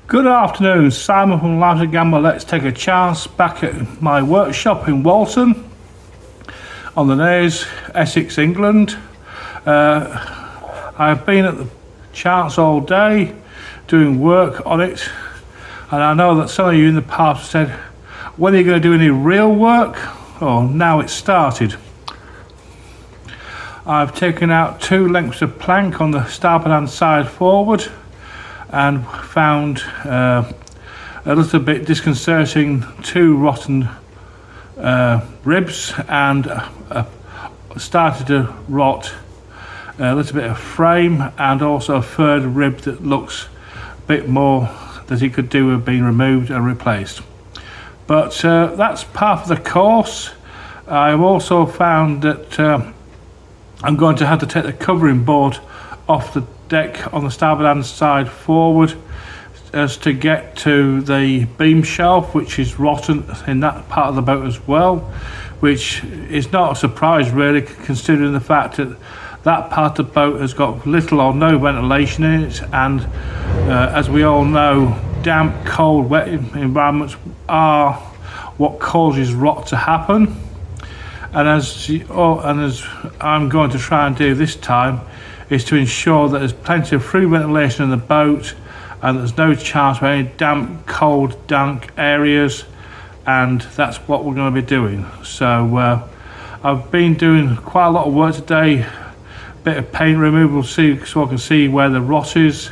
Good afternoon, Simon from Lives of Gamble. Let's take a chance back at my workshop in Walton on the Naze, Essex, England. I've been at the chance all day doing work on it, and I know that some of you in the past said, when are you going to do any real work? Oh, now it's started. I've taken out 2 lengths of plank on the starboard hand side forward and found a little bit disconcerting 2 rotten ribs, and started to rot a little bit of frame, and also a 3rd rib that looks a bit more that it could do with being removed and replaced. But that's part of the course. I've also found that I'm going to have to take the covering board off the deck on the starboard hand side forward as to get to the beam shelf, which is rotten in that part of the boat as well, which is not a surprise really, considering the fact that that part of the boat has got little or no ventilation in it, and as we all know, damp, cold, wet environments are what causes rot to happen. And as I'm going to try and do this time, is to ensure that there's plenty of free ventilation in the boat, and there's no chance of any damp, cold, dank areas, and that's what we're going to be doing. So I've been doing quite a lot of work today, bit of paint removal so I can see where the rot is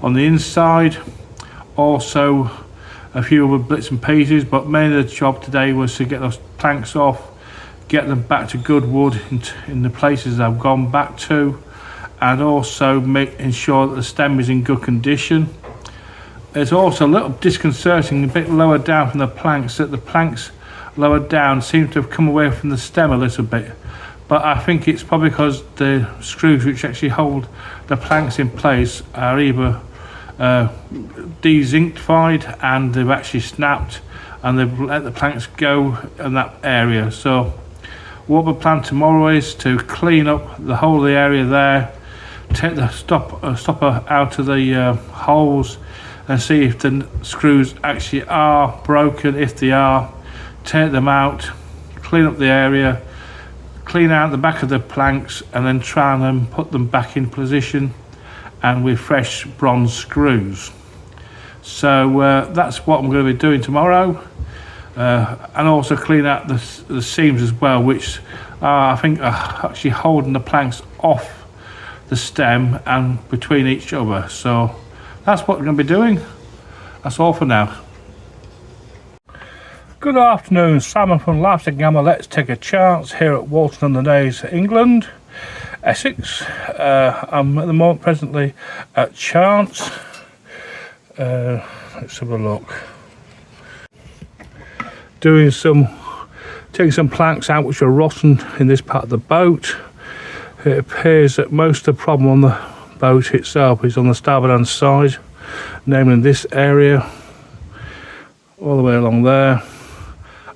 on the inside, also a few other bits and pieces, but mainly the job today was to get those planks off, get them back to good wood in the places I've gone back to, and also ensure that the stem is in good condition. It's also a little disconcerting a bit lower down from the planks, that the planks lower down seem to have come away from the stem a little bit, but I think it's probably because the screws which actually hold the planks in place are either de-zincified and they've actually snapped, and they've let the planks go in that area. So what we plan tomorrow is to clean up the whole of the area there, take the stopper out of the holes and see if the screws actually are broken. If they are, take them out, clean up the area, clean out the back of the planks, and then try and put them back in position and with fresh bronze screws. So that's what I'm going to be doing tomorrow, and also clean out the seams as well, which I think are actually holding the planks off the stem and between each other. So that's what we're going to be doing. That's all for now. Good afternoon, Simon from Lives of Gamble. Let's take a chance here at Walton on the Naze, England, Essex. I'm at the moment presently at Chance. Let's have a look. Taking some planks out which are rotten in this part of the boat. It appears that most of the problem on the boat itself is on the starboard hand side, namely in this area, all the way along there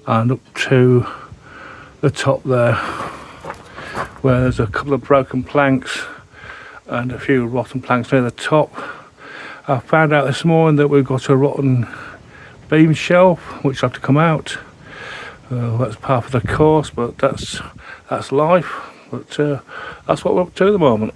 and up to the top there, where there's a couple of broken planks and a few rotten planks near the top. I found out this morning that we've got a rotten beam shelf which will have to come out. That's part of the course, but that's life. But that's what we're up to at the moment.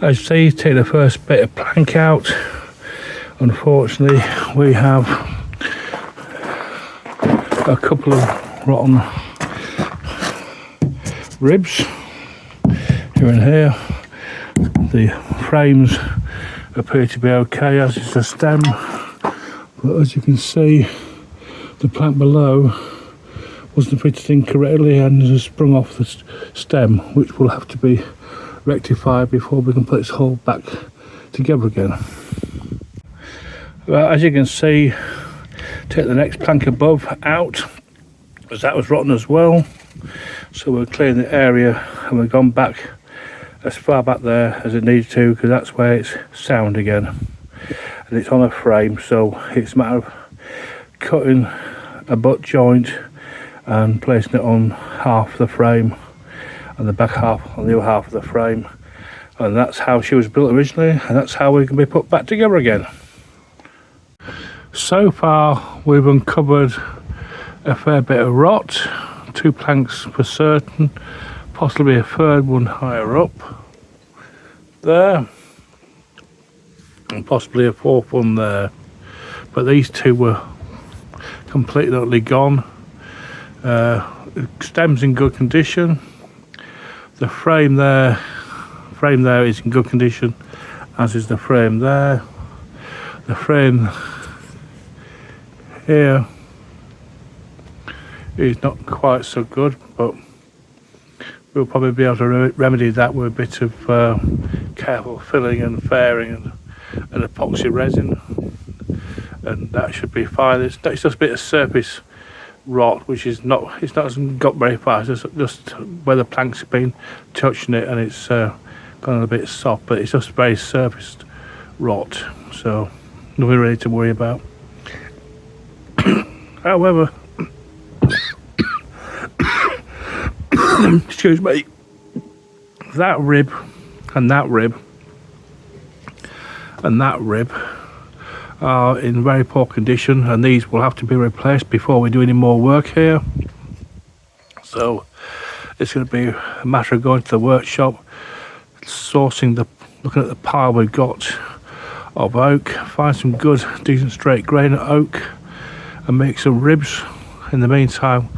As you see, take the first bit of plank out. Unfortunately, we have a couple of rotten ribs here and here. The frames appear to be okay, as is the stem, but as you can see, the plank below wasn't fitted in correctly and has sprung off the stem, which will have to be rectified before we can put this whole back together again. Well, as you can see, take the next plank above out, as that was rotten as well. So we're clearing the area and we've gone back as far back there as it needs to, because that's where it's sound again. And it's on a frame, so it's a matter of cutting a butt joint and placing it on half the frame and the back half on the other half of the frame. And that's how she was built originally, and that's how we can be put back together again. So far we've uncovered a fair bit of rot, 2 planks for certain, possibly a third one higher up there, and possibly a 4th one there, but these 2 were completely utterly gone. Stem's in good condition, the frame there is in good condition, as is the frame there. The frame here is not quite so good, but we'll probably be able to remedy that with a bit of careful filling and fairing and epoxy resin, and that should be fine. It's just a bit of surface rot, which is not, it hasn't got very far, it's just where the plank's been touching it and it's gone a bit soft, but it's just very surfaced rot, so nothing really to worry about. However, excuse me, that rib and that rib and that rib are in very poor condition, and these will have to be replaced before we do any more work here. So it's going to be a matter of going to the workshop, looking at the pile we've got of oak, find some good decent straight grain oak and make some ribs. In the meantime,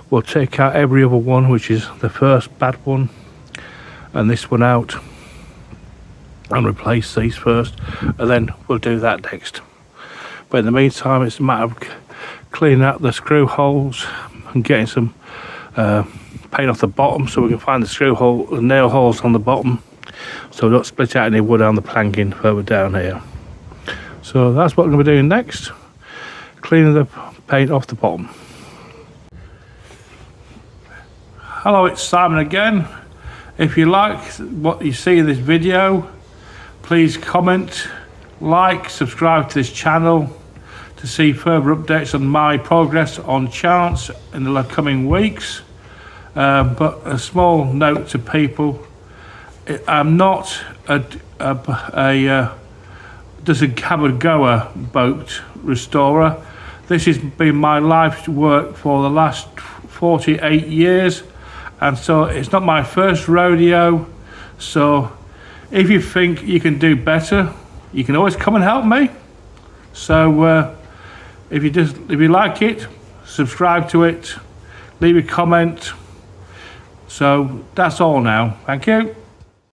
we'll take out every other one, which is the first bad one, and this one out, and replace these first, and then we'll do that next. But in the meantime, it's a matter of cleaning out the screw holes and getting some paint off the bottom, so we can find the screw hole, the nail holes on the bottom, so we don't split out any wood on the planking further down here. So that's what I'm going to be doing next, cleaning the paint off the bottom. Hello, it's Simon again. If you like what you see in this video, please comment, like, subscribe to this channel to see further updates on my progress on charts in the coming weeks. But a small note to people, I'm not just a cabin goer boat restorer. This has been my life's work for the last 48 years, and so it's not my first rodeo. So if you think you can do better, you can always come and help me. So if you like it, subscribe to it, leave a comment. So that's all now. Thank you.